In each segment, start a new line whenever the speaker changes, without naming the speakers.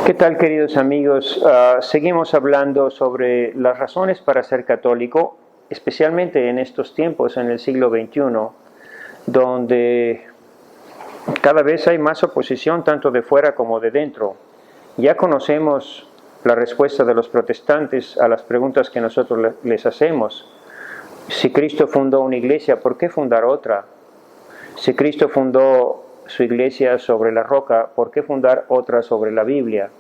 ¿Qué tal, queridos amigos? Seguimos hablando sobre las razones para ser católico, especialmente en estos tiempos, en el siglo XXI, donde cada vez hay más oposición tanto de fuera como de dentro. Ya conocemos la respuesta de los protestantes a las preguntas que nosotros les hacemos. Si Cristo fundó una iglesia, ¿por qué fundar otra? Si Cristo fundó su iglesia sobre la roca, ¿por qué fundar otra sobre la Biblia?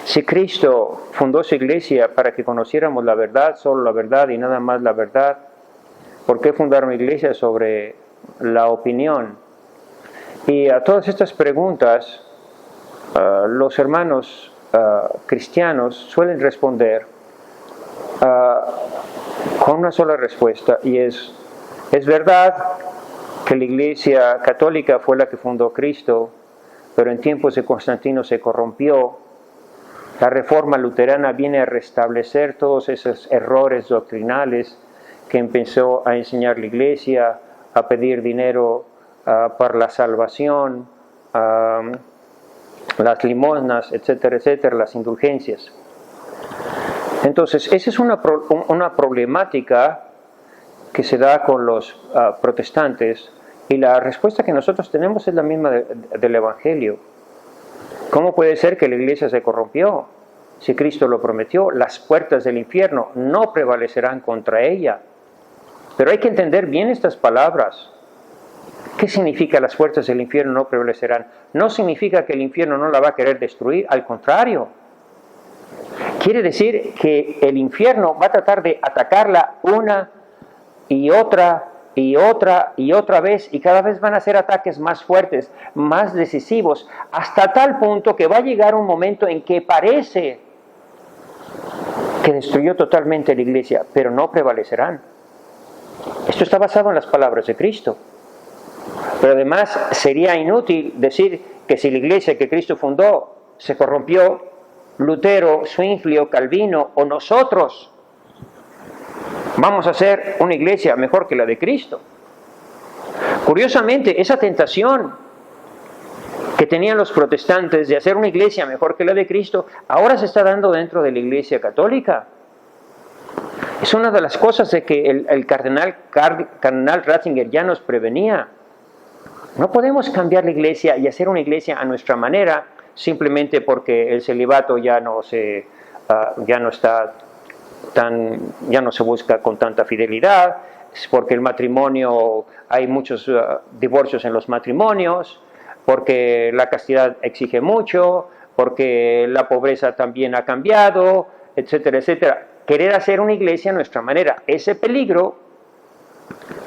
Si Cristo fundó su iglesia para que conociéramos la verdad, solo la verdad y nada más la verdad, ¿por qué fundar una iglesia sobre la opinión? Y a todas estas preguntas, los hermanos cristianos suelen responder con una sola respuesta, y es verdad que la iglesia católica fue la que fundó Cristo, pero en tiempos de Constantino se corrompió. La reforma luterana viene a restablecer todos esos errores doctrinales que empezó a enseñar la iglesia, a pedir dinero para la salvación, las limosnas, etcétera, etcétera, las indulgencias. Entonces, esa es una problemática que se da con los protestantes, y la respuesta que nosotros tenemos es la misma del Evangelio. ¿Cómo puede ser que la iglesia se corrompió? Si Cristo lo prometió, las puertas del infierno no prevalecerán contra ella. Pero hay que entender bien estas palabras. ¿Qué significa las puertas del infierno no prevalecerán? No significa que el infierno no la va a querer destruir, al contrario. Quiere decir que el infierno va a tratar de atacarla una y otra y otra vez, y cada vez van a ser ataques más fuertes, más decisivos, hasta tal punto que va a llegar un momento en que parece que destruyó totalmente la iglesia, pero no prevalecerán. Esto está basado en las palabras de Cristo. Pero además sería inútil decir que si la iglesia que Cristo fundó se corrompió, Lutero, Zwinglio, Calvino o nosotros vamos a hacer una iglesia mejor que la de Cristo. Curiosamente, esa tentación que tenían los protestantes de hacer una iglesia mejor que la de Cristo, ahora se está dando dentro de la iglesia católica. Es una de las cosas de que el cardenal Ratzinger ya nos prevenía. No podemos cambiar la iglesia y hacer una iglesia a nuestra manera, simplemente porque el celibato ya no se busca con tanta fidelidad, porque el matrimonio, hay muchos divorcios en los matrimonios, porque la castidad exige mucho, porque la pobreza también ha cambiado, etcétera, etcétera. Querer hacer una iglesia a nuestra manera, ese peligro,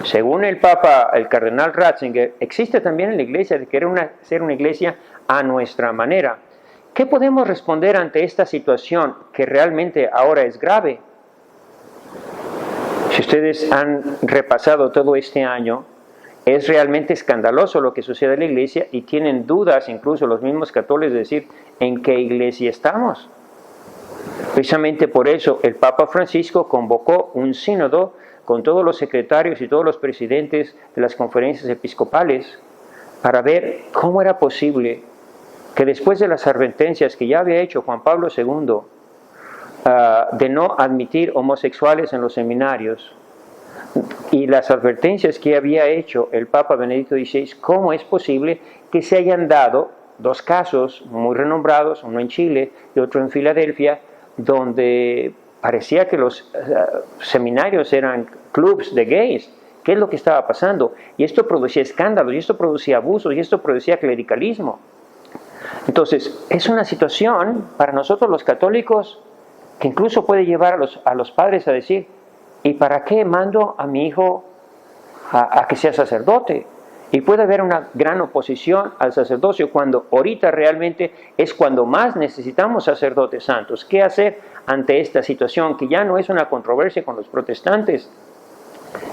según el Papa, el cardenal Ratzinger, existe también en la iglesia, de querer hacer una iglesia a nuestra manera. ¿Qué podemos responder ante esta situación que realmente ahora es grave? Si ustedes han repasado todo este año, es realmente escandaloso lo que sucede en la iglesia, y tienen dudas incluso los mismos católicos de decir en qué iglesia estamos. Precisamente por eso el Papa Francisco convocó un sínodo con todos los secretarios y todos los presidentes de las conferencias episcopales para ver cómo era posible que después de las advertencias que ya había hecho Juan Pablo II de no admitir homosexuales en los seminarios, y las advertencias que había hecho el Papa Benedicto XVI, ¿cómo es posible que se hayan dado dos casos muy renombrados, uno en Chile y otro en Filadelfia, donde parecía que los seminarios eran clubs de gays? ¿Qué es lo que estaba pasando? Y esto producía escándalos, y esto producía abusos, y esto producía clericalismo. Entonces, es una situación para nosotros los católicos que incluso puede llevar a los padres a decir: ¿y para qué mando a mi hijo a que sea sacerdote? Y puede haber una gran oposición al sacerdocio cuando ahorita realmente es cuando más necesitamos sacerdotes santos. ¿Qué hacer ante esta situación que ya no es una controversia con los protestantes,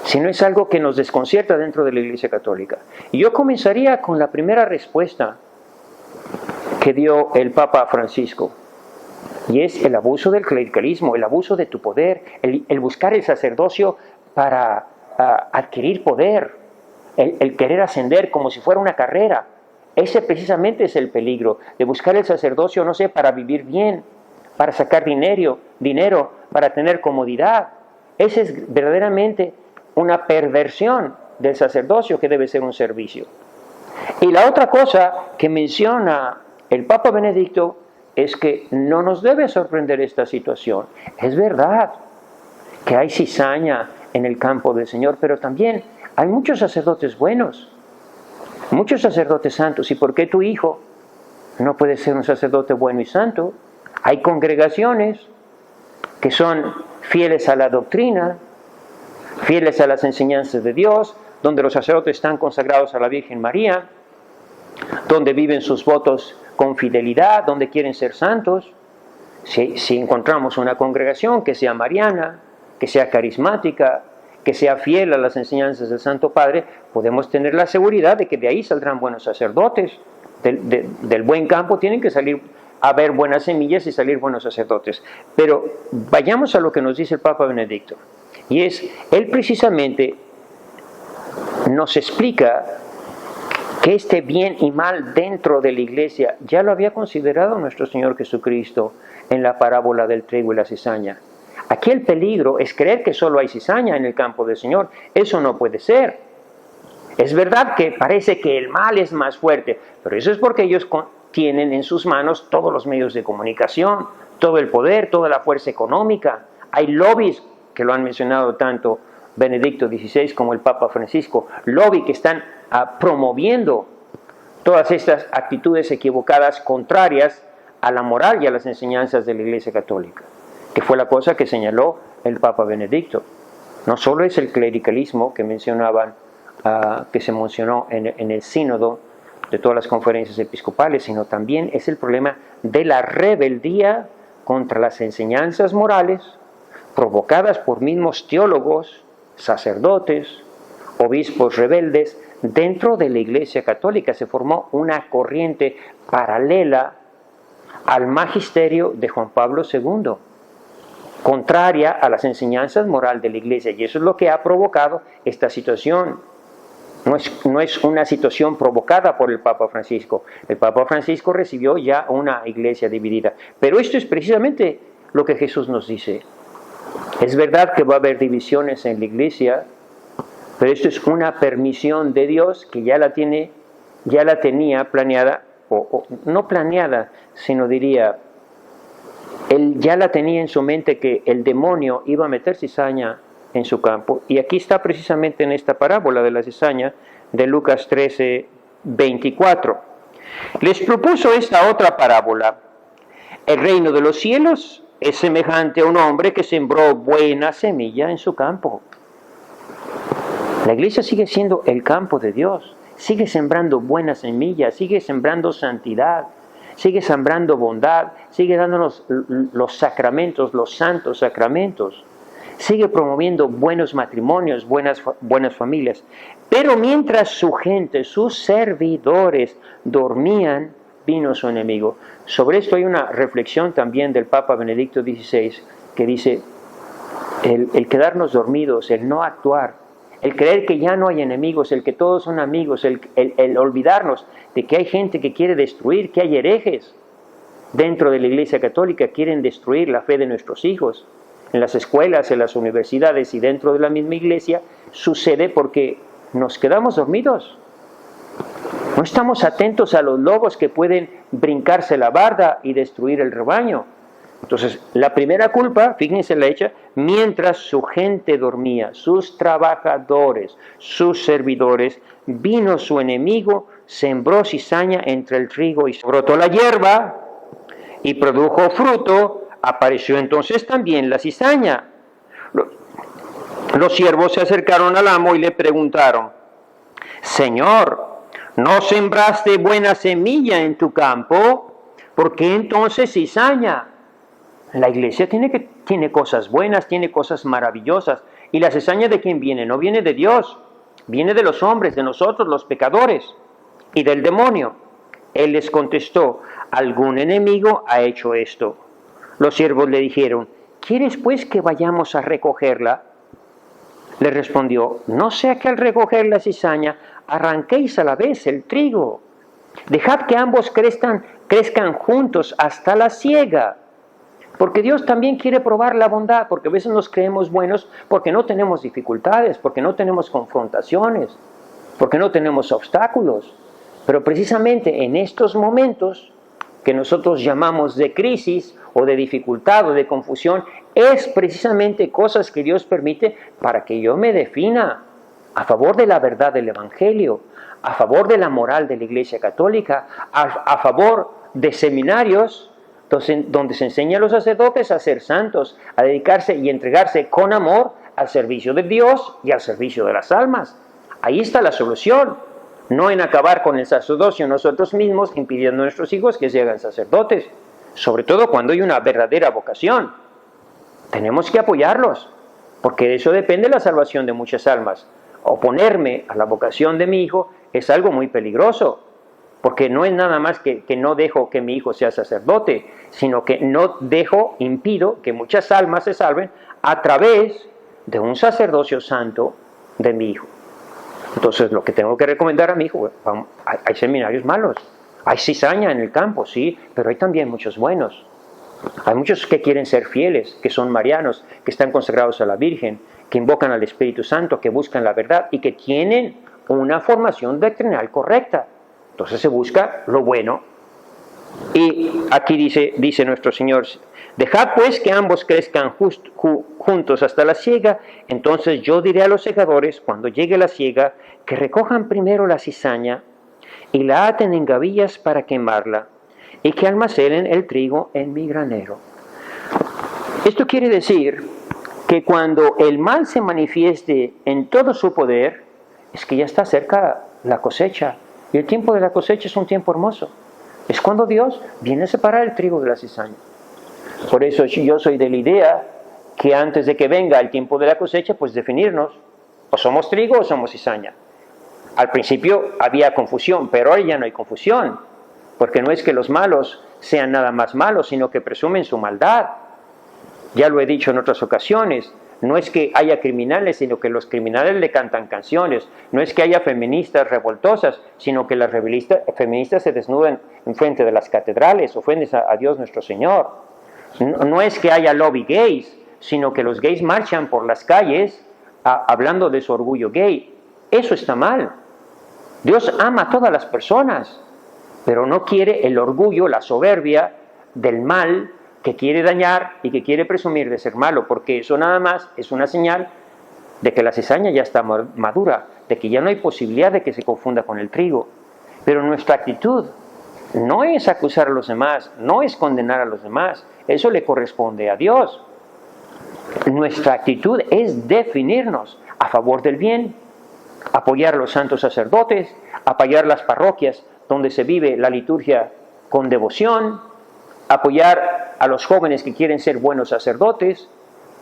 sino es algo que nos desconcierta dentro de la Iglesia Católica? Y yo comenzaría con la primera respuesta que dio el Papa Francisco, y es el abuso del clericalismo, el abuso de tu poder, el buscar el sacerdocio para adquirir poder, el querer ascender como si fuera una carrera. Ese precisamente es el peligro, de buscar el sacerdocio, no sé, para vivir bien, para sacar dinero, para tener comodidad. Esa es verdaderamente una perversión del sacerdocio que debe ser un servicio. Y la otra cosa que menciona el Papa Benedicto es que no nos debe sorprender esta situación. Es verdad que hay cizaña en el campo del Señor, pero también hay muchos sacerdotes buenos, muchos sacerdotes santos. ¿Y por qué tu hijo no puede ser un sacerdote bueno y santo? Hay congregaciones que son fieles a la doctrina, fieles a las enseñanzas de Dios, donde los sacerdotes están consagrados a la Virgen María, donde viven sus votos con fidelidad, donde quieren ser santos. Si encontramos una congregación que sea mariana, que sea carismática, que sea fiel a las enseñanzas del Santo Padre, podemos tener la seguridad de que de ahí saldrán buenos sacerdotes. Del buen campo tienen que salir a haber buenas semillas y salir buenos sacerdotes. Pero vayamos a lo que nos dice el Papa Benedicto. Y es, él precisamente nos explica que este bien y mal dentro de la iglesia ya lo había considerado nuestro Señor Jesucristo en la parábola del trigo y la cizaña. Aquí el peligro es creer que solo hay cizaña en el campo del Señor. Eso no puede ser. Es verdad que parece que el mal es más fuerte, pero eso es porque ellos tienen en sus manos todos los medios de comunicación, todo el poder, toda la fuerza económica. Hay lobbies que lo han mencionado tanto Benedicto XVI como el Papa Francisco, lobby que están promoviendo todas estas actitudes equivocadas, contrarias a la moral y a las enseñanzas de la Iglesia Católica, que fue la cosa que señaló el Papa Benedicto. No solo es el clericalismo que mencionaban, que se mencionó en el sínodo de todas las conferencias episcopales, sino también es el problema de la rebeldía contra las enseñanzas morales provocadas por mismos teólogos, sacerdotes, obispos rebeldes. Dentro de la Iglesia Católica se formó una corriente paralela al magisterio de Juan Pablo II, contraria a las enseñanzas morales de la Iglesia, y eso es lo que ha provocado esta situación. No es una situación provocada por el Papa Francisco. El Papa Francisco recibió ya una iglesia dividida. Pero esto es precisamente lo que Jesús nos dice. Es verdad que va a haber divisiones en la iglesia, pero esto es una permisión de Dios que ya la tenía planeada, o no planeada, sino diría, él ya la tenía en su mente que el demonio iba a meter cizaña en su campo. Y aquí está precisamente en esta parábola de la cizaña de Lucas 13, 24. Les propuso esta otra parábola. El reino de los cielos es semejante a un hombre que sembró buena semilla en su campo. La iglesia sigue siendo el campo de Dios, sigue sembrando buena semilla, sigue sembrando santidad, sigue sembrando bondad, sigue dándonos los sacramentos, los santos sacramentos. Sigue promoviendo buenos matrimonios, buenas familias. Pero mientras su gente, sus servidores, dormían, vino su enemigo. Sobre esto hay una reflexión también del Papa Benedicto XVI, que dice, el quedarnos dormidos, el no actuar, el creer que ya no hay enemigos, el que todos son amigos, el olvidarnos de que hay gente que quiere destruir, que hay herejes dentro de la Iglesia Católica, quieren destruir la fe de nuestros hijos. En las escuelas, en las universidades y dentro de la misma iglesia, sucede porque nos quedamos dormidos. No estamos atentos a los lobos que pueden brincarse la barda y destruir el rebaño. Entonces, la primera culpa, fíjense la hecha, mientras su gente dormía, sus trabajadores, sus servidores, vino su enemigo, sembró cizaña entre el trigo y brotó la hierba y produjo fruto. Apareció entonces también la cizaña. Los siervos se acercaron al amo y le preguntaron, Señor, ¿no sembraste buena semilla en tu campo? ¿Por qué entonces cizaña? La iglesia tiene cosas buenas, tiene cosas maravillosas. ¿Y la cizaña de quién viene? No viene de Dios, viene de los hombres, de nosotros, los pecadores, y del demonio. Él les contestó, algún enemigo ha hecho esto. Los siervos le dijeron, ¿quieres pues que vayamos a recogerla? Le respondió, no sea que al recoger la cizaña arranquéis a la vez el trigo. Dejad que ambos crezcan juntos hasta la siega. Porque Dios también quiere probar la bondad, porque a veces nos creemos buenos porque no tenemos dificultades, porque no tenemos confrontaciones, porque no tenemos obstáculos. Pero precisamente en estos momentos que nosotros llamamos de crisis o de dificultad o de confusión, es precisamente cosas que Dios permite para que yo me defina a favor de la verdad del Evangelio, a favor de la moral de la Iglesia Católica, a favor de seminarios donde se enseña a los sacerdotes a ser santos, a dedicarse y entregarse con amor al servicio de Dios y al servicio de las almas. Ahí está la solución, no en acabar con el sacerdocio nosotros mismos, impidiendo a nuestros hijos que se hagan sacerdotes, sobre todo cuando hay una verdadera vocación. Tenemos que apoyarlos, porque de eso depende la salvación de muchas almas. Oponerme a la vocación de mi hijo es algo muy peligroso, porque no es nada más que no dejo que mi hijo sea sacerdote, sino que no impido que muchas almas se salven a través de un sacerdocio santo de mi hijo. Entonces, lo que tengo que recomendar a mi hijo, hay seminarios malos, hay cizaña en el campo, sí, pero hay también muchos buenos. Hay muchos que quieren ser fieles, que son marianos, que están consagrados a la Virgen, que invocan al Espíritu Santo, que buscan la verdad y que tienen una formación doctrinal correcta. Entonces se busca lo bueno. Y aquí dice nuestro Señor, dejad pues que ambos crezcan juntos hasta la siega, entonces yo diré a los segadores, cuando llegue la siega, que recojan primero la cizaña y la aten en gavillas para quemarla, y que almacenen el trigo en mi granero. Esto quiere decir que cuando el mal se manifieste en todo su poder, es que ya está cerca la cosecha. Y el tiempo de la cosecha es un tiempo hermoso. Es cuando Dios viene a separar el trigo de la cizaña. Por eso yo soy de la idea que antes de que venga el tiempo de la cosecha, pues definirnos. O somos trigo o somos cizaña. Al principio había confusión, pero ahora ya no hay confusión. Porque no es que los malos sean nada más malos, sino que presumen su maldad. Ya lo he dicho en otras ocasiones. No es que haya criminales, sino que los criminales le cantan canciones. No es que haya feministas revoltosas, sino que las feministas se desnudan en frente de las catedrales, ofenden a Dios nuestro Señor. No es que haya lobby gays, sino que los gays marchan por las calles hablando de su orgullo gay. Eso está mal. Dios ama a todas las personas, pero no quiere el orgullo, la soberbia del mal, que quiere dañar y que quiere presumir de ser malo, porque eso nada más es una señal de que la cizaña ya está madura, de que ya no hay posibilidad de que se confunda con el trigo. Pero nuestra actitud no es acusar a los demás, no es condenar a los demás, eso le corresponde a Dios. Nuestra actitud es definirnos a favor del bien, apoyar a los santos sacerdotes, apoyar las parroquias donde se vive la liturgia con devoción, apoyar a los jóvenes que quieren ser buenos sacerdotes,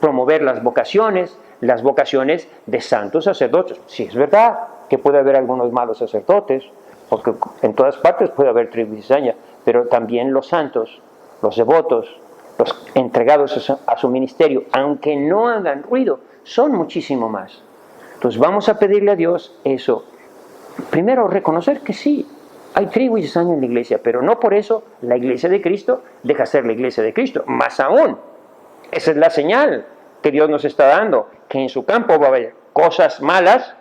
promover las vocaciones de santos sacerdotes. Sí, es verdad que puede haber algunos malos sacerdotes, porque en todas partes puede haber trigo y cizaña, pero también los santos, los devotos, los entregados a su ministerio, aunque no hagan ruido, son muchísimo más. Entonces vamos a pedirle a Dios eso. Primero, reconocer que sí, hay trigo y cizaña en la iglesia, pero no por eso la iglesia de Cristo deja ser la iglesia de Cristo. Más aún, esa es la señal que Dios nos está dando, que en su campo va a haber cosas malas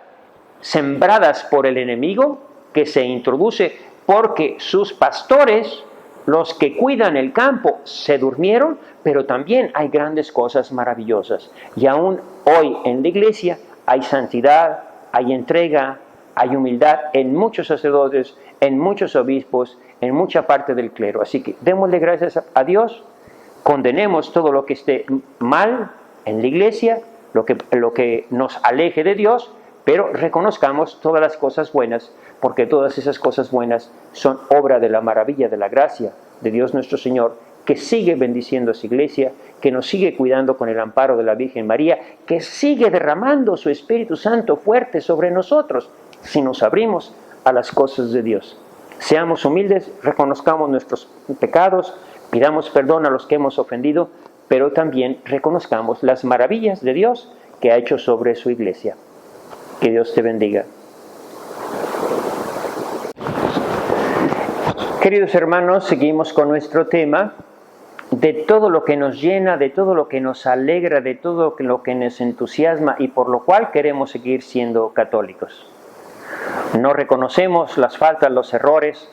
sembradas por el enemigo que se introduce porque sus pastores, los que cuidan el campo, se durmieron, pero también hay grandes cosas maravillosas. Y aún hoy en la iglesia hay santidad, hay entrega, hay humildad en muchos sacerdotes, en muchos obispos, en mucha parte del clero. Así que démosle gracias a Dios, condenemos todo lo que esté mal en la iglesia, lo que nos aleje de Dios, pero reconozcamos todas las cosas buenas, porque todas esas cosas buenas son obra de la maravilla, de la gracia de Dios nuestro Señor, que sigue bendiciendo a su iglesia, que nos sigue cuidando con el amparo de la Virgen María, que sigue derramando su Espíritu Santo fuerte sobre nosotros, si nos abrimos a las cosas de Dios. Seamos humildes, reconozcamos nuestros pecados, pidamos perdón a los que hemos ofendido, pero también reconozcamos las maravillas de Dios que ha hecho sobre su iglesia. Que Dios te bendiga. Queridos hermanos, seguimos con nuestro tema de todo lo que nos llena, de todo lo que nos alegra, de todo lo que nos entusiasma y por lo cual queremos seguir siendo católicos. No reconocemos las faltas, los errores,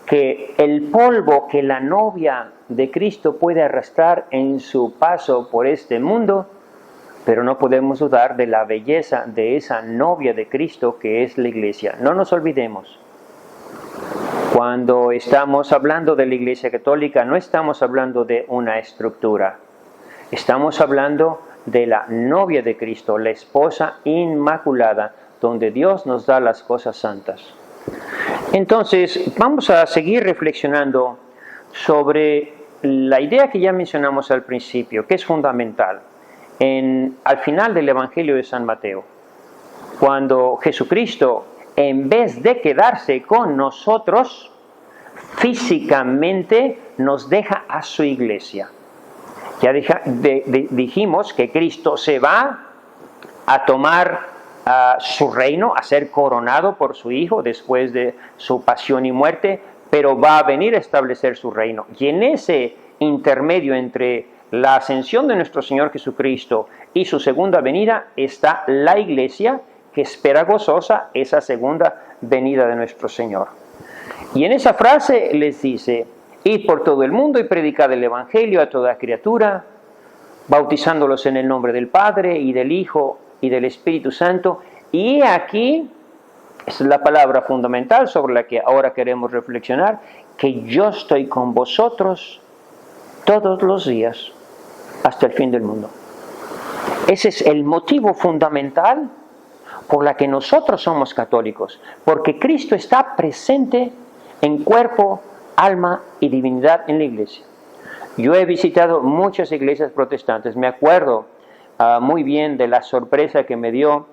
que el polvo que la novia de Cristo puede arrastrar en su paso por este mundo, pero no podemos dudar de la belleza de esa novia de Cristo que es la Iglesia. No nos olvidemos. Cuando estamos hablando de la Iglesia Católica, no estamos hablando de una estructura. Estamos hablando de la novia de Cristo, la esposa inmaculada, donde Dios nos da las cosas santas. Entonces, vamos a seguir reflexionando sobre la idea que ya mencionamos al principio, que es fundamental. Al final del Evangelio de San Mateo, cuando Jesucristo, en vez de quedarse con nosotros, físicamente nos deja a su iglesia. Ya dijimos que Cristo se va a tomar su reino, a ser coronado por su Hijo después de su pasión y muerte, pero va a venir a establecer su reino. Y en ese intermedio entre la ascensión de nuestro Señor Jesucristo y su segunda venida está la iglesia que espera gozosa esa segunda venida de nuestro Señor. Y en esa frase les dice: id por todo el mundo y predicad el Evangelio a toda criatura, bautizándolos en el nombre del Padre y del Hijo y del Espíritu Santo. Y aquí es la palabra fundamental sobre la que ahora queremos reflexionar, que yo estoy con vosotros todos los días hasta el fin del mundo. Ese es el motivo fundamental por la que nosotros somos católicos, porque Cristo está presente en cuerpo, alma y divinidad en la iglesia. Yo he visitado muchas iglesias protestantes, me acuerdo muy bien de la sorpresa que me dio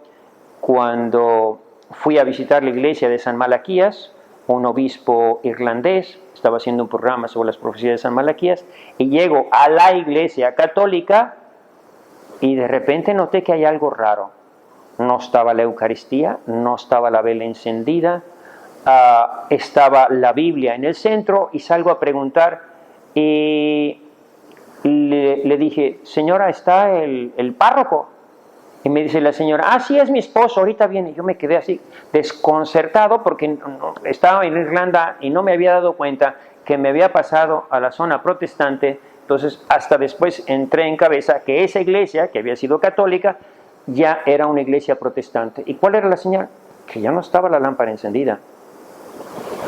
cuando fui a visitar la iglesia de San Malaquías, un obispo irlandés, estaba haciendo un programa sobre las profecías de San Malaquías, y llego a la iglesia católica y de repente noté que hay algo raro. No estaba la Eucaristía, no estaba la vela encendida, estaba la Biblia en el centro, y salgo a preguntar y le dije: señora, ¿está el párroco? Y me dice la señora: sí, es mi esposo, ahorita viene. Yo me quedé así desconcertado porque estaba en Irlanda y no me había dado cuenta que me había pasado a la zona protestante. Entonces hasta después entré en cabeza que esa iglesia, que había sido católica, ya era una iglesia protestante. ¿Y cuál era la señal? Que ya no estaba la lámpara encendida.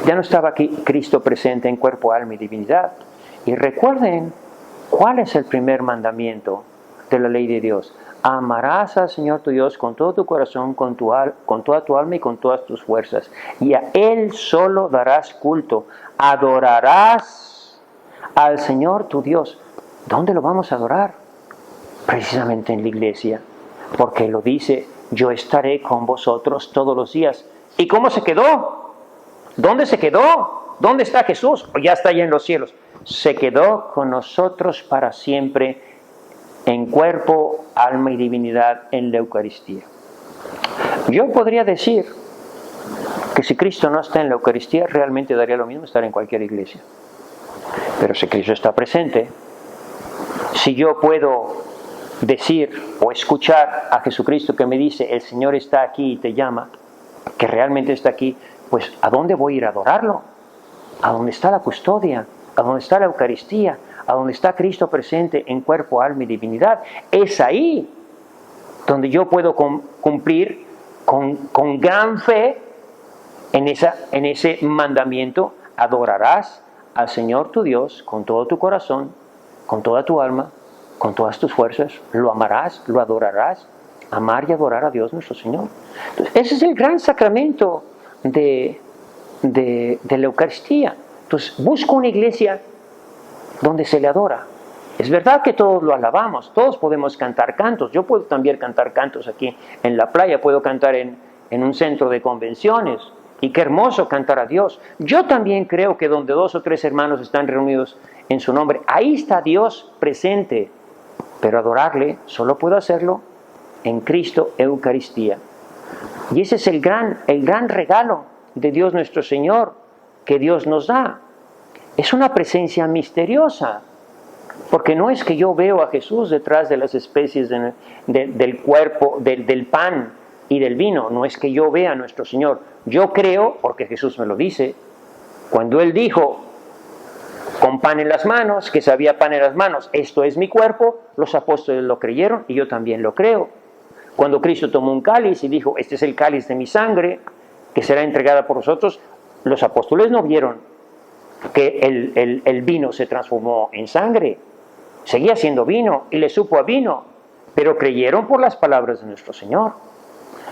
Ya no estaba aquí Cristo presente en cuerpo, alma y divinidad. Y recuerden, ¿cuál es el primer mandamiento de la ley de Dios? Amarás al Señor tu Dios con todo tu corazón, con toda tu alma y con todas tus fuerzas. Y a Él solo darás culto. Adorarás al Señor tu Dios. ¿Dónde lo vamos a adorar? Precisamente en la iglesia. Porque lo dice: yo estaré con vosotros todos los días. ¿Y cómo se quedó? ¿Dónde se quedó? ¿Dónde está Jesús? ¿O ya está allá en los cielos? Se quedó con nosotros para siempre, en cuerpo, alma y divinidad en la Eucaristía. Yo podría decir que si Cristo no está en la Eucaristía, realmente daría lo mismo estar en cualquier iglesia. Pero si Cristo está presente, si yo puedo decir o escuchar a Jesucristo que me dice: el Señor está aquí y te llama, que realmente está aquí, pues ¿a dónde voy a ir a adorarlo? ¿A dónde está la custodia? ¿A dónde está la Eucaristía? ¿A dónde está Cristo presente en cuerpo, alma y divinidad? Es ahí donde yo puedo cumplir con gran fe en ese mandamiento: adorarás al Señor tu Dios con todo tu corazón, con toda tu alma, con todas tus fuerzas. Lo amarás, lo adorarás. Amar y adorar a Dios nuestro Señor. Entonces, ese es el gran sacramento de la Eucaristía. Entonces, busco una iglesia donde se le adora. Es verdad que todos lo alabamos, todos podemos cantar cantos. Yo puedo también cantar cantos aquí en la playa, puedo cantar en un centro de convenciones. Y qué hermoso cantar a Dios. Yo también creo que donde 2 o 3 hermanos están reunidos en su nombre, ahí está Dios presente. Pero adorarle solo puedo hacerlo en Cristo Eucaristía. Y ese es el gran regalo de Dios nuestro Señor que Dios nos da. es una presencia misteriosa, porque no es que yo veo a Jesús detrás de las especies del cuerpo, del pan y del vino, no es que yo vea a nuestro Señor. Yo creo, porque Jesús me lo dice, cuando Él dijo, con pan en las manos, que sabía pan en las manos, esto es mi cuerpo, los apóstoles lo creyeron y yo también lo creo. Cuando Cristo tomó un cáliz y dijo, este es el cáliz de mi sangre, que será entregada por vosotros, los apóstoles no vieron que el vino se transformó en sangre, seguía siendo vino y le supo a vino, pero creyeron por las palabras de nuestro Señor.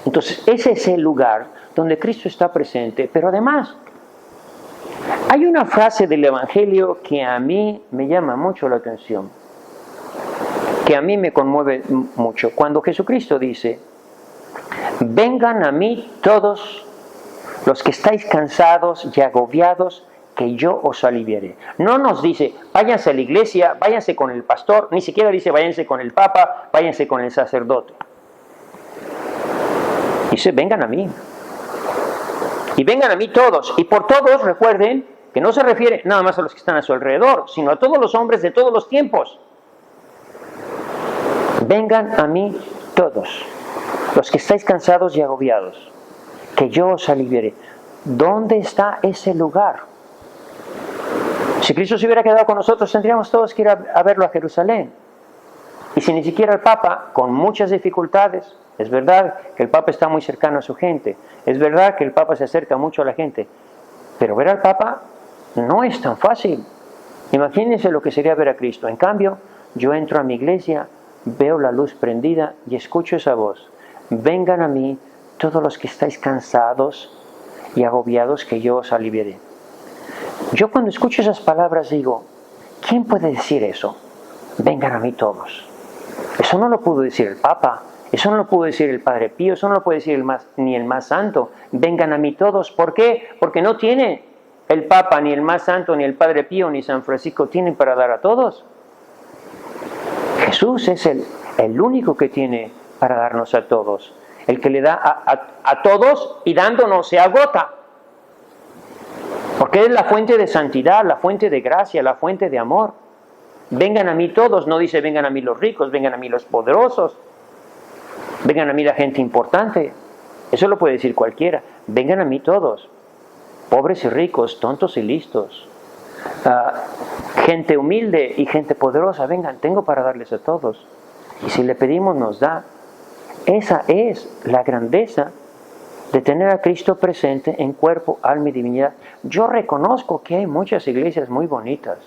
Entonces ese es el lugar donde Cristo está presente, pero además hay una frase del Evangelio que a mí me llama mucho la atención, que a mí me conmueve mucho, cuando Jesucristo dice, vengan a mí todos los que estáis cansados y agobiados, que yo os aliviaré. No nos dice, váyanse a la iglesia, váyanse con el pastor, ni siquiera dice, váyanse con el papa, váyanse con el sacerdote. Dice, vengan a mí. Y vengan a mí todos. Y por todos, recuerden, que no se refiere nada más a los que están a su alrededor, sino a todos los hombres de todos los tiempos. Vengan a mí todos, los que estáis cansados y agobiados, que yo os aliviaré. ¿Dónde está ese lugar? Si Cristo se hubiera quedado con nosotros, tendríamos todos que ir a verlo a Jerusalén. Y si ni siquiera el Papa, con muchas dificultades, es verdad que el Papa está muy cercano a su gente, es verdad que el Papa se acerca mucho a la gente, pero ver al Papa no es tan fácil. Imagínense lo que sería ver a Cristo. En cambio, yo entro a mi iglesia, veo la luz prendida y escucho esa voz. Vengan a mí todos los que estáis cansados y agobiados, que yo os aliviaré. Yo cuando escucho esas palabras digo, ¿quién puede decir eso? Vengan a mí todos. Eso no lo pudo decir el Papa, eso no lo pudo decir el Padre Pío, eso no lo puede decir ni el más santo. Vengan a mí todos. ¿Por qué? Porque no tiene el Papa, ni el más santo, ni el Padre Pío, ni San Francisco tienen para dar a todos. Jesús es el único que tiene para darnos a todos. El que le da a todos y dándonos se agota. Porque es la fuente de santidad, la fuente de gracia, la fuente de amor. Vengan a mí todos, no dice vengan a mí los ricos, vengan a mí los poderosos, vengan a mí la gente importante. Eso lo puede decir cualquiera. Vengan a mí todos, pobres y ricos, tontos y listos, gente humilde y gente poderosa. Vengan, tengo para darles a todos. Y si le pedimos nos da. Esa es la grandeza de tener a Cristo presente en cuerpo, alma y divinidad. Yo reconozco que hay muchas iglesias muy bonitas,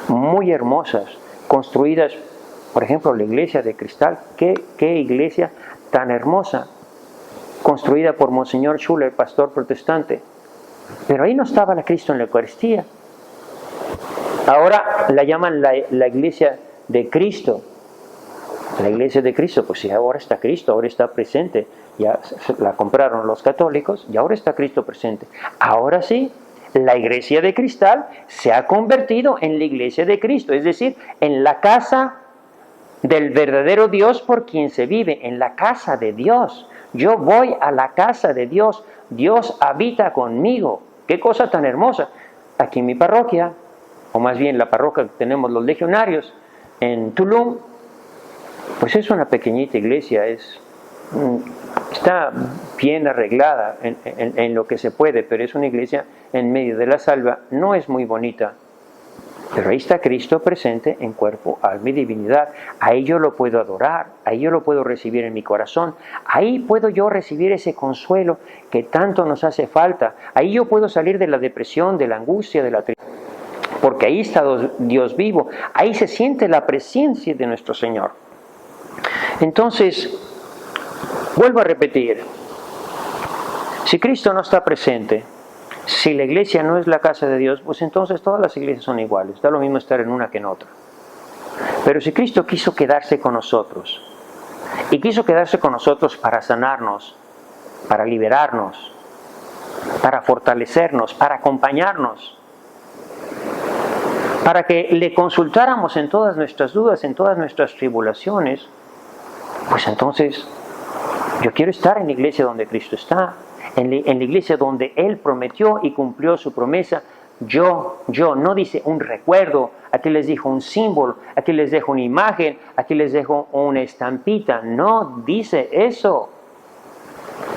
muy hermosas, construidas, por ejemplo, la iglesia de cristal. ¿Qué iglesia tan hermosa, construida por Monseñor Schuller, pastor protestante? Pero ahí no estaba la Cristo en la Eucaristía. Ahora la llaman la iglesia de Cristo. La iglesia de Cristo, pues sí, ahora está Cristo, ahora está presente. Ya la compraron los católicos y ahora está Cristo presente. Ahora sí, la iglesia de cristal se ha convertido en la iglesia de Cristo, es decir, en la casa del verdadero Dios por quien se vive, en la casa de Dios. Yo voy a la casa de Dios, Dios habita conmigo. Qué cosa tan hermosa. Aquí en mi parroquia, o más bien la parroquia que tenemos los legionarios en Tulum, pues es una pequeñita iglesia, está bien arreglada en lo que se puede, pero es una iglesia en medio de la selva, no es muy bonita. Pero ahí está Cristo presente en cuerpo, alma y divinidad. Ahí yo lo puedo adorar, ahí yo lo puedo recibir en mi corazón, ahí puedo yo recibir ese consuelo que tanto nos hace falta. Ahí yo puedo salir de la depresión, de la angustia, de la tristeza, porque ahí está Dios vivo, ahí se siente la presencia de nuestro Señor. Entonces, vuelvo a repetir, si Cristo no está presente, si la iglesia no es la casa de Dios, pues entonces todas las iglesias son iguales, da lo mismo estar en una que en otra. Pero si Cristo quiso quedarse con nosotros, y quiso quedarse con nosotros para sanarnos, para liberarnos, para fortalecernos, para acompañarnos, para que le consultáramos en todas nuestras dudas, en todas nuestras tribulaciones, pues entonces yo quiero estar en la iglesia donde Cristo está, en la iglesia donde Él prometió y cumplió su promesa no dice un recuerdo, aquí les dejo un símbolo, aquí les dejo una imagen, aquí les dejo una estampita, no dice eso.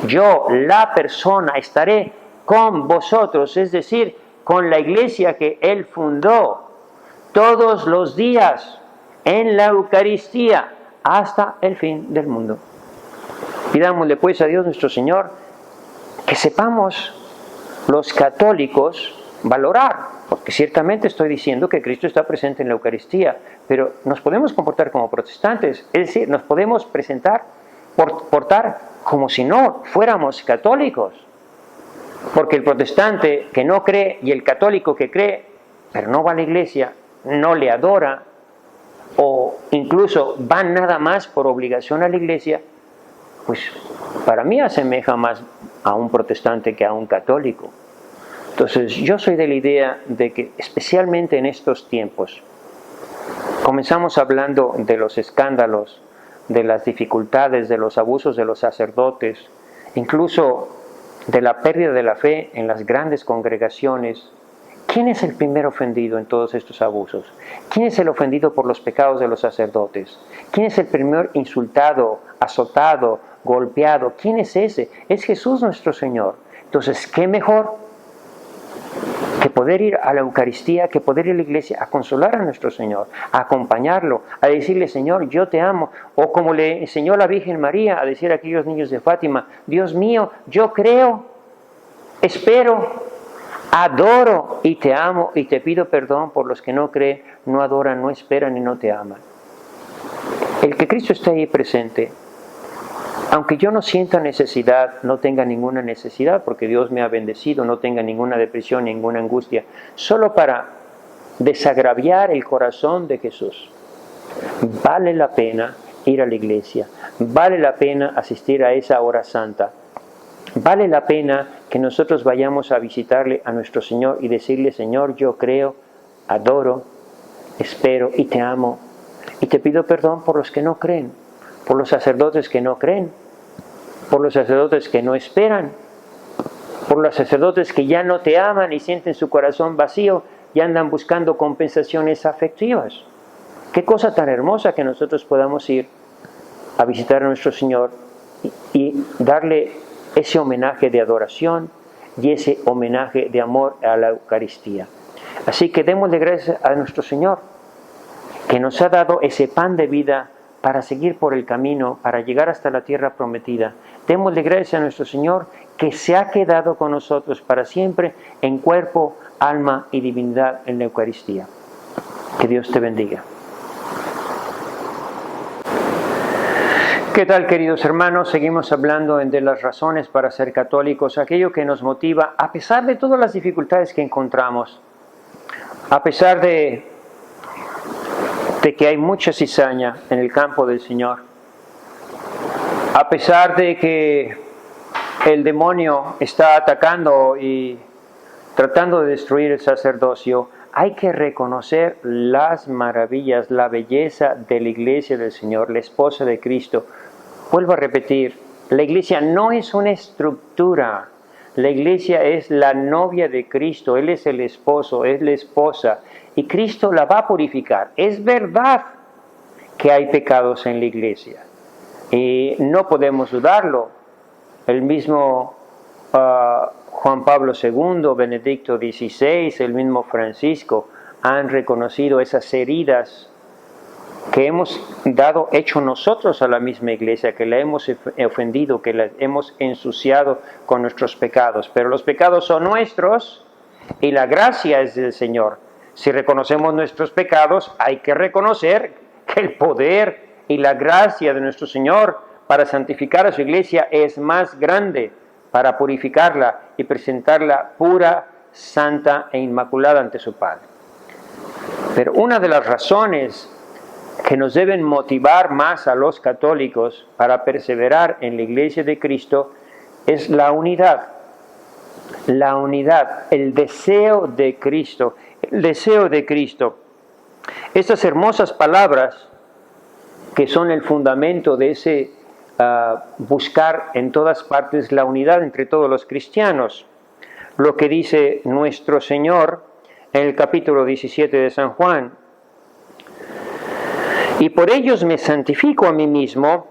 Yo, la persona, estaré con vosotros, es decir, con la iglesia que Él fundó, todos los días, en la Eucaristía, hasta el fin del mundo. Pidámosle pues a Dios nuestro Señor que sepamos los católicos valorar, porque ciertamente estoy diciendo que Cristo está presente en la Eucaristía, pero nos podemos comportar como protestantes, es decir, nos podemos portar como si no fuéramos católicos, porque el protestante que no cree y el católico que cree, pero no va a la iglesia, no le adora, o incluso va nada más por obligación a la iglesia, pues para mí asemeja más a un protestante que a un católico. Entonces yo soy de la idea de que especialmente en estos tiempos, comenzamos hablando de los escándalos, de las dificultades, de los abusos de los sacerdotes, incluso de la pérdida de la fe en las grandes congregaciones. ¿Quién es el primer ofendido en todos estos abusos? ¿Quién es el ofendido por los pecados de los sacerdotes? ¿Quién es el primer insultado, azotado, golpeado? ¿Quién es ese? Es Jesús nuestro Señor. Entonces, ¿qué mejor que poder ir a la Eucaristía, que poder ir a la iglesia a consolar a nuestro Señor, a acompañarlo, a decirle, Señor, yo te amo? O como le enseñó la Virgen María a decir a aquellos niños de Fátima, Dios mío, yo creo, espero, adoro y te amo y te pido perdón por los que no creen, no adoran, no esperan y no te aman. El que Cristo esté ahí presente, aunque yo no sienta necesidad, no tenga ninguna necesidad, porque Dios me ha bendecido, no tenga ninguna depresión, ninguna angustia, solo para desagraviar el corazón de Jesús, vale la pena ir a la iglesia, vale la pena asistir a esa hora santa, vale la pena que nosotros vayamos a visitarle a nuestro Señor y decirle, Señor, yo creo, adoro, espero y te amo, y te pido perdón por los que no creen, por los sacerdotes que no creen, por los sacerdotes que no esperan, por los sacerdotes que ya no te aman y sienten su corazón vacío y andan buscando compensaciones afectivas. Qué cosa tan hermosa que nosotros podamos ir a visitar a nuestro Señor y darle ese homenaje de adoración y ese homenaje de amor a la Eucaristía. Así que démosle gracias a nuestro Señor, que nos ha dado ese pan de vida para seguir por el camino, para llegar hasta la tierra prometida. Démosle gracias a nuestro Señor, que se ha quedado con nosotros para siempre en cuerpo, alma y divinidad en la Eucaristía. Que Dios te bendiga. ¿Qué tal, queridos hermanos? Seguimos hablando de las razones para ser católicos, aquello que nos motiva, a pesar de todas las dificultades que encontramos, a pesar de que hay mucha cizaña en el campo del Señor, a pesar de que el demonio está atacando y tratando de destruir el sacerdocio, hay que reconocer las maravillas, la belleza de la iglesia del Señor, la esposa de Cristo. Vuelvo a repetir, la iglesia no es una estructura, la iglesia es la novia de Cristo, Él es el esposo, es la esposa, y Cristo la va a purificar. Es verdad que hay pecados en la iglesia, y no podemos dudarlo. El mismo Juan Pablo II, Benedicto XVI, el mismo Francisco han reconocido esas heridas que hemos hecho nosotros a la misma iglesia, que la hemos ofendido, que la hemos ensuciado con nuestros pecados. Pero los pecados son nuestros y la gracia es del Señor. Si reconocemos nuestros pecados, hay que reconocer que el poder y la gracia de nuestro Señor para santificar a su iglesia es más grande, para purificarla y presentarla pura, santa e inmaculada ante su Padre. Pero una de las razones que nos deben motivar más a los católicos para perseverar en la iglesia de Cristo es la unidad. La unidad, el deseo de Cristo, el deseo de Cristo. Estas hermosas palabras que son el fundamento de ese buscar en todas partes la unidad entre todos los cristianos. Lo que dice nuestro Señor en el capítulo 17 de San Juan. Y por ellos me santifico a mí mismo,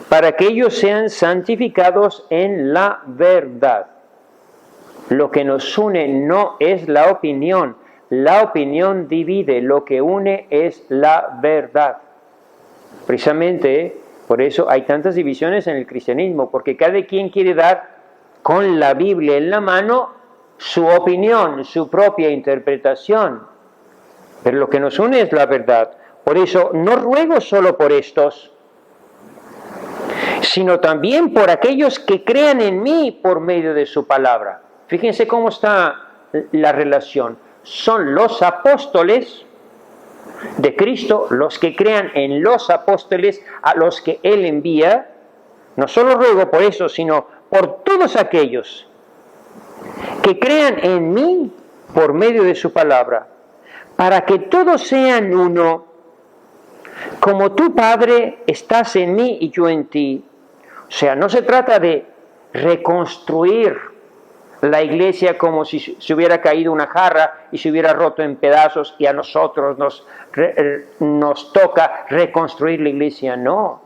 para que ellos sean santificados en la verdad. Lo que nos une no es la opinión divide, lo que une es la verdad. Precisamente por eso hay tantas divisiones en el cristianismo, porque cada quien quiere dar con la Biblia en la mano su opinión, su propia interpretación. Pero lo que nos une es la verdad. Por eso no ruego solo por estos, sino también por aquellos que crean en mí por medio de su palabra. Fíjense cómo está la relación. Son los apóstoles de Cristo, los que crean en los apóstoles a los que Él envía. No solo ruego por eso, sino por todos aquellos que crean en mí por medio de su palabra, para que todos sean uno, como tú, Padre, estás en mí y yo en ti. O sea, no se trata de reconstruir la iglesia como si se hubiera caído una jarra y se hubiera roto en pedazos y a nosotros nos toca reconstruir la iglesia. No.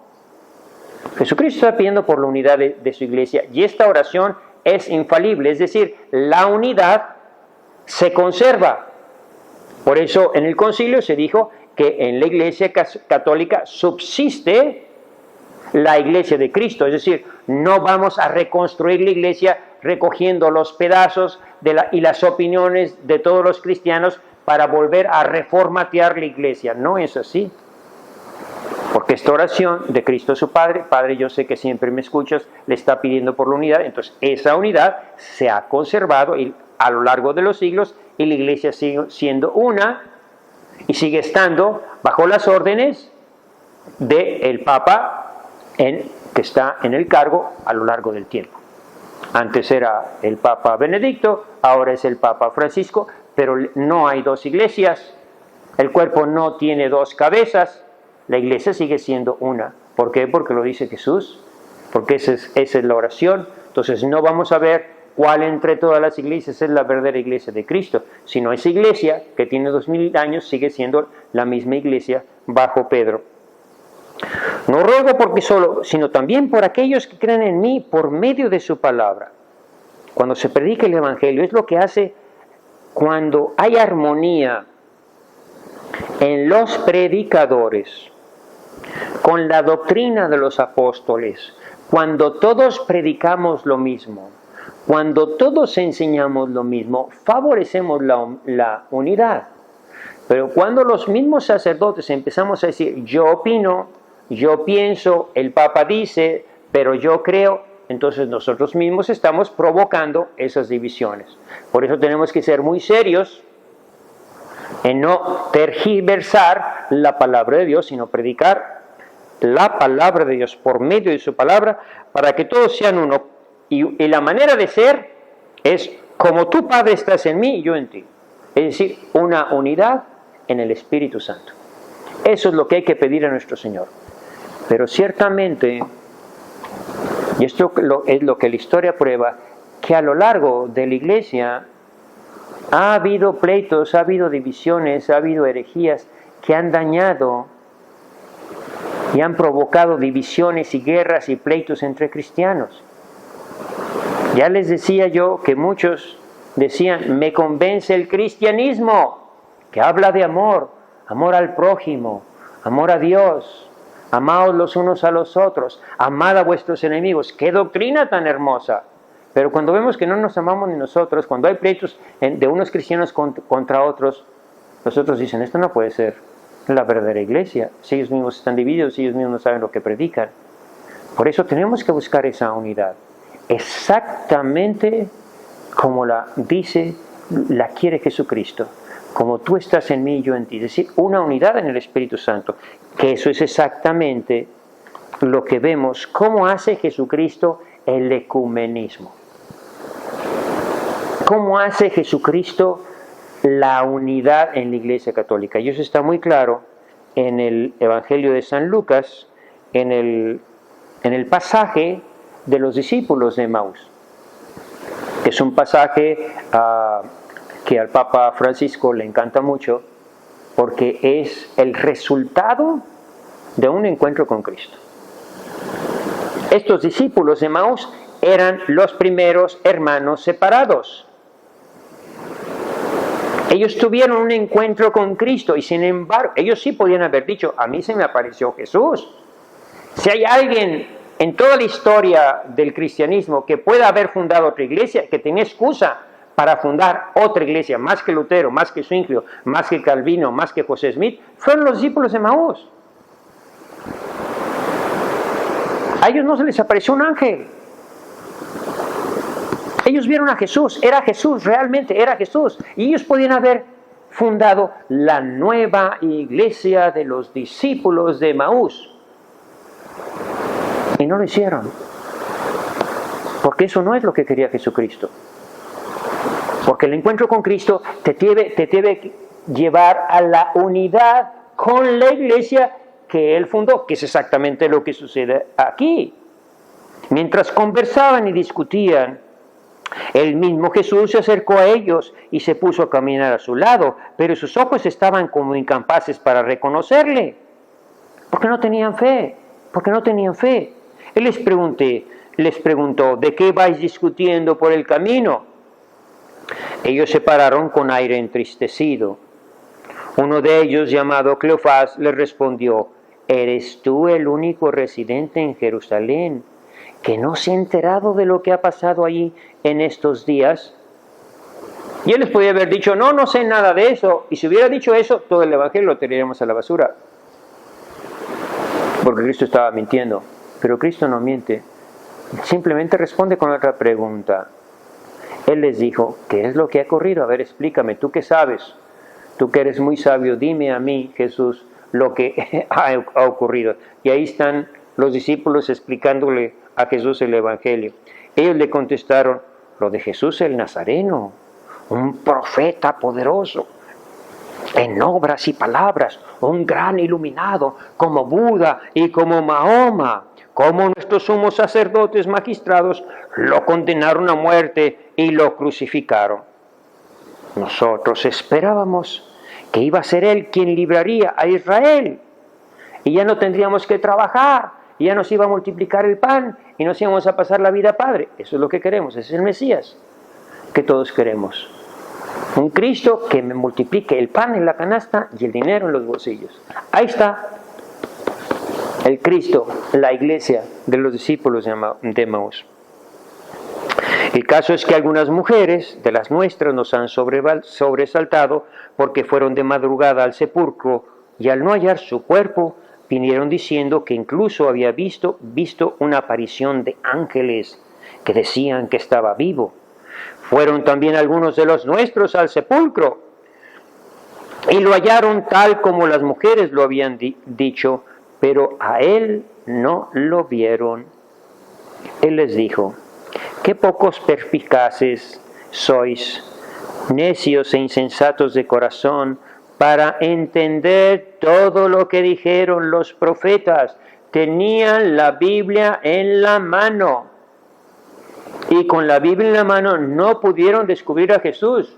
Jesucristo está pidiendo por la unidad de su iglesia y esta oración es infalible, es decir, la unidad se conserva. Por eso en el concilio se dijo que en la iglesia católica subsiste la iglesia de Cristo, es decir, no vamos a reconstruir la iglesia recogiendo los pedazos y las opiniones de todos los cristianos para volver a reformatear la iglesia. No es así. Porque esta oración de Cristo su Padre, Padre, yo sé que siempre me escuchas, le está pidiendo por la unidad, entonces esa unidad se ha conservado a lo largo de los siglos y la iglesia sigue siendo una y sigue estando bajo las órdenes del Papa que está en el cargo a lo largo del tiempo. Antes era el Papa Benedicto, ahora es el Papa Francisco, pero no hay dos iglesias, el cuerpo no tiene dos cabezas, la iglesia sigue siendo una. ¿Por qué? Porque lo dice Jesús, porque esa es la oración. Entonces no vamos a ver cuál entre todas las iglesias es la verdadera iglesia de Cristo, sino esa iglesia que tiene 2000 años sigue siendo la misma iglesia bajo Pedro. No ruego porque solo, sino también por aquellos que creen en mí por medio de su palabra. Cuando se predica el Evangelio, es lo que hace cuando hay armonía en los predicadores, con la doctrina de los apóstoles, cuando todos predicamos lo mismo, cuando todos enseñamos lo mismo, favorecemos la unidad. Pero cuando los mismos sacerdotes empezamos a decir, yo opino, yo pienso, el Papa dice, pero yo creo, entonces nosotros mismos estamos provocando esas divisiones. Por eso tenemos que ser muy serios en no tergiversar la palabra de Dios, sino predicar la palabra de Dios por medio de su palabra, para que todos sean uno. Y la manera de ser es como tú, Padre, estás en mí y yo en ti. Es decir, una unidad en el Espíritu Santo. Eso es lo que hay que pedir a nuestro Señor. Pero ciertamente, y esto es lo que la historia prueba, que a lo largo de la iglesia ha habido pleitos, ha habido divisiones, ha habido herejías que han dañado y han provocado divisiones y guerras y pleitos entre cristianos. Ya les decía yo que muchos decían, me convence el cristianismo, que habla de amor, amor al prójimo, amor a Dios, amaos los unos a los otros, amad a vuestros enemigos. ¡Qué doctrina tan hermosa! Pero cuando vemos que no nos amamos ni nosotros, cuando hay pleitos de unos cristianos contra otros, los otros dicen, esto no puede ser la verdadera iglesia. Si ellos mismos están divididos, si ellos mismos no saben lo que predican. Por eso tenemos que buscar esa unidad. Exactamente como la quiere Jesucristo. Como tú estás en mí y yo en ti. Es decir, una unidad en el Espíritu Santo. Que eso es exactamente lo que vemos. ¿Cómo hace Jesucristo el ecumenismo? ¿Cómo hace Jesucristo la unidad en la Iglesia Católica? Y eso está muy claro en el Evangelio de San Lucas, en el pasaje de los discípulos de Emaús. Es un pasaje que al Papa Francisco le encanta mucho porque es el resultado de un encuentro con Cristo. Estos discípulos de Emaús eran los primeros hermanos separados. Ellos tuvieron un encuentro con Cristo y sin embargo, ellos sí podían haber dicho, a mí se me apareció Jesús. Si hay alguien en toda la historia del cristianismo que pueda haber fundado otra iglesia, que tenía excusa para fundar otra iglesia, más que Lutero, más que Zwinglio, más que Calvino, más que José Smith, fueron los discípulos de Emaús. A ellos no se les apareció un ángel. Ellos vieron a Jesús, era Jesús, realmente era Jesús. Y ellos podían haber fundado la nueva iglesia de los discípulos de Emaús. Y no lo hicieron. Porque eso no es lo que quería Jesucristo. Porque el encuentro con Cristo te debe llevar a la unidad con la iglesia que Él fundó, que es exactamente lo que sucede aquí. Mientras conversaban y discutían, el mismo Jesús se acercó a ellos y se puso a caminar a su lado, pero sus ojos estaban como incapaces para reconocerle, porque no tenían fe, Él les preguntó, ¿de qué vais discutiendo por el camino? Ellos se pararon con aire entristecido. Uno de ellos, llamado Cleofás, le respondió, ¿eres tú el único residente en Jerusalén que no se ha enterado de lo que ha pasado allí en estos días? Y él les podía haber dicho, no sé nada de eso. Y si hubiera dicho eso, todo el evangelio lo tiraríamos a la basura. Porque Cristo estaba mintiendo. Pero Cristo no miente. Simplemente responde con otra pregunta. Él les dijo, ¿qué es lo que ha ocurrido? A ver, explícame, ¿tú qué sabes? Tú que eres muy sabio, dime a mí, Jesús, lo que ha ocurrido. Y ahí están los discípulos explicándole a Jesús el evangelio. Ellos le contestaron, lo de Jesús el Nazareno, un profeta poderoso, en obras y palabras, un gran iluminado, como Buda y como Mahoma, como nuestros sumos sacerdotes magistrados lo condenaron a muerte y lo crucificaron. Nosotros esperábamos que iba a ser Él quien libraría a Israel, y ya no tendríamos que trabajar, y ya nos iba a multiplicar el pan, y nos íbamos a pasar la vida Padre. Eso es lo que queremos, ese es el Mesías que todos queremos. Un Cristo que me multiplique el pan en la canasta y el dinero en los bolsillos. Ahí está el Cristo, la iglesia de los discípulos de Emaús. El caso es que algunas mujeres de las nuestras nos han sobresaltado porque fueron de madrugada al sepulcro y al no hallar su cuerpo, vinieron diciendo que incluso había visto una aparición de ángeles que decían que estaba vivo. Fueron también algunos de los nuestros al sepulcro y lo hallaron tal como las mujeres lo habían dicho, pero a él no lo vieron. Él les dijo, qué pocos perspicaces sois, necios e insensatos de corazón, para entender todo lo que dijeron los profetas. Tenían la Biblia en la mano, y con la Biblia en la mano no pudieron descubrir a Jesús,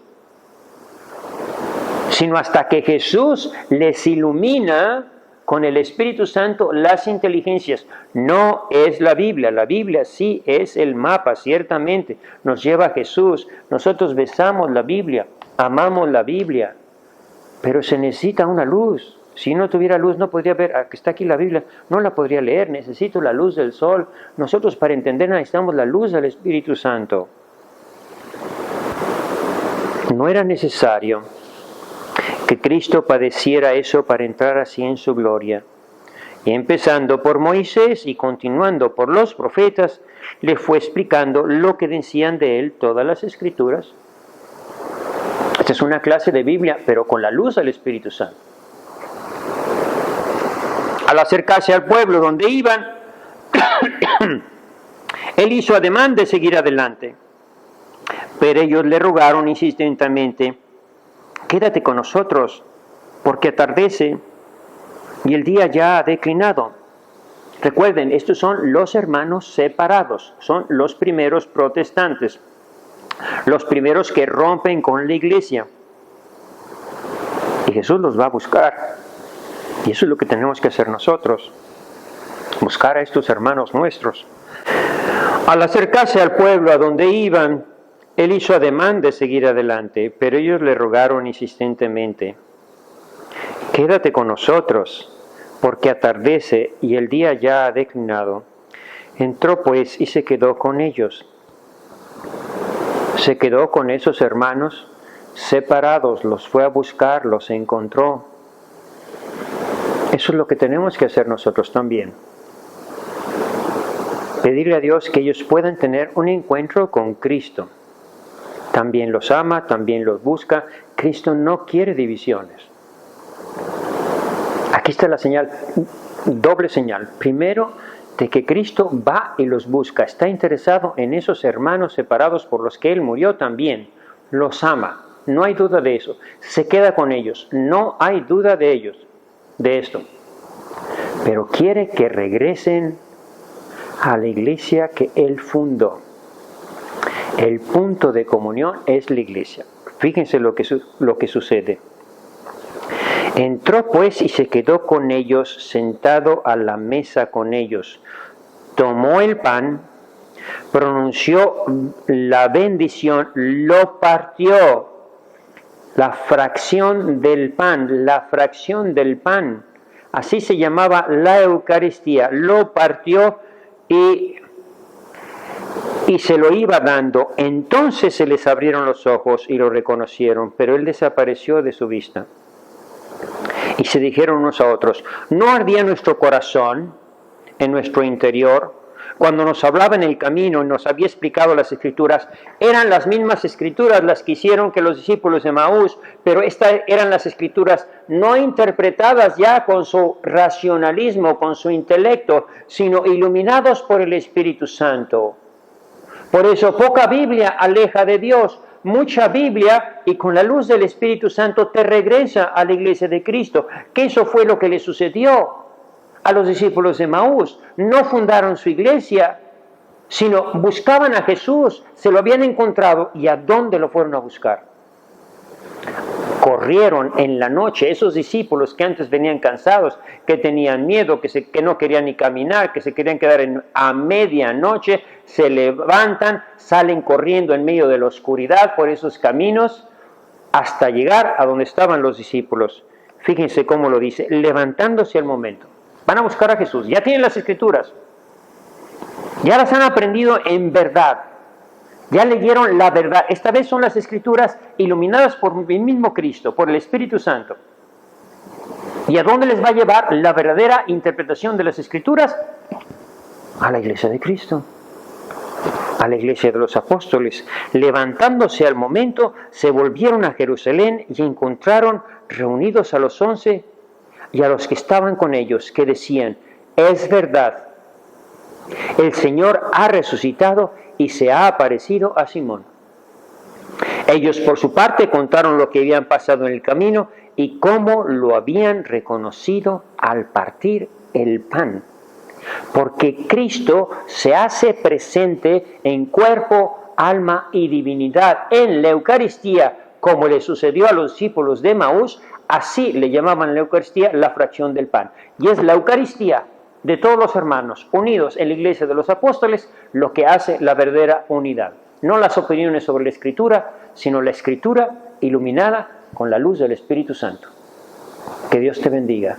sino hasta que Jesús les ilumina con el Espíritu Santo las inteligencias. No es la Biblia sí es el mapa, ciertamente nos lleva a Jesús. Nosotros besamos la Biblia, amamos la Biblia, pero se necesita una luz. Si no tuviera luz no podría ver, que está aquí la Biblia, no la podría leer, necesito la luz del sol. Nosotros para entender necesitamos la luz del Espíritu Santo. No era necesario que Cristo padeciera eso para entrar así en su gloria. Y empezando por Moisés y continuando por los profetas, le fue explicando lo que decían de él todas las Escrituras. Esta es una clase de Biblia, pero con la luz del Espíritu Santo. Al acercarse al pueblo donde iban, él hizo ademán de seguir adelante. Pero ellos le rogaron insistentemente, quédate con nosotros, porque atardece y el día ya ha declinado. Recuerden, estos son los hermanos separados, son los primeros protestantes. los primeros que rompen con la iglesia. Y Jesús los va a buscar. Y eso es lo que tenemos que hacer nosotros, buscar a estos hermanos nuestros. Al acercarse al pueblo a donde iban, él hizo ademán de seguir adelante, pero ellos le rogaron insistentemente: quédate con nosotros, porque atardece y el día ya ha declinado. Entró pues y se quedó con ellos. Se quedó con esos hermanos separados, los fue a buscar, los encontró. Eso es lo que tenemos que hacer nosotros también. Pedirle a Dios que ellos puedan tener un encuentro con Cristo. También los ama, también los busca. Cristo no quiere divisiones. Aquí está la señal, doble señal. Primero, de que Cristo va y los busca. Está interesado en esos hermanos separados por los que Él murió también. Los ama. No hay duda de eso. Se queda con ellos. No hay duda de ellos, de esto. Pero quiere que regresen a la iglesia que Él fundó. El punto de comunión es la iglesia. Fíjense lo que sucede. Entró pues y se quedó con ellos, sentado a la mesa con ellos. Tomó el pan, pronunció la bendición, lo partió. La fracción del pan. Así se llamaba la Eucaristía. Lo partió y se lo iba dando. Entonces se les abrieron los ojos y lo reconocieron, pero él desapareció de su vista. Y se dijeron unos a otros: ¿no ardía nuestro corazón en nuestro interior cuando nos hablaba en el camino y nos había explicado las Escrituras? Eran las mismas Escrituras las que hicieron que los discípulos de Maús, pero estas eran las Escrituras no interpretadas ya con su racionalismo, con su intelecto, sino iluminados por el Espíritu Santo. Por eso poca Biblia aleja de Dios, mucha Biblia, y con la luz del Espíritu Santo te regresa a la iglesia de Cristo, que eso fue lo que le sucedió a los discípulos de Maús. No fundaron su iglesia, sino buscaban a Jesús, se lo habían encontrado. ¿Y a dónde lo fueron a buscar? Corrieron en la noche. Esos discípulos que antes venían cansados, que tenían miedo, que no querían ni caminar, que se querían quedar a medianoche, se levantan, salen corriendo en medio de la oscuridad por esos caminos hasta llegar a donde estaban los discípulos. Fíjense cómo lo dice: levantándose al momento. Van a buscar a Jesús, ya tienen las Escrituras, ya las han aprendido en verdad, ya leyeron la verdad. Esta vez son las Escrituras iluminadas por el mismo Cristo, por el Espíritu Santo. ¿Y a dónde les va a llevar la verdadera interpretación de las Escrituras? A la iglesia de Cristo, a la iglesia de los apóstoles. Levantándose al momento, se volvieron a Jerusalén y encontraron reunidos a los 11 y a los que estaban con ellos, que decían: es verdad, el Señor ha resucitado y se ha aparecido a Simón. Ellos por su parte contaron lo que habían pasado en el camino y cómo lo habían reconocido al partir el pan. Porque Cristo se hace presente en cuerpo, alma y divinidad en la Eucaristía, como le sucedió a los discípulos de Maús. Así le llamaban la Eucaristía la fracción del pan. Y es la Eucaristía de todos los hermanos unidos en la iglesia de los apóstoles lo que hace la verdadera unidad. No las opiniones sobre la Escritura, sino la Escritura iluminada con la luz del Espíritu Santo. Que Dios te bendiga.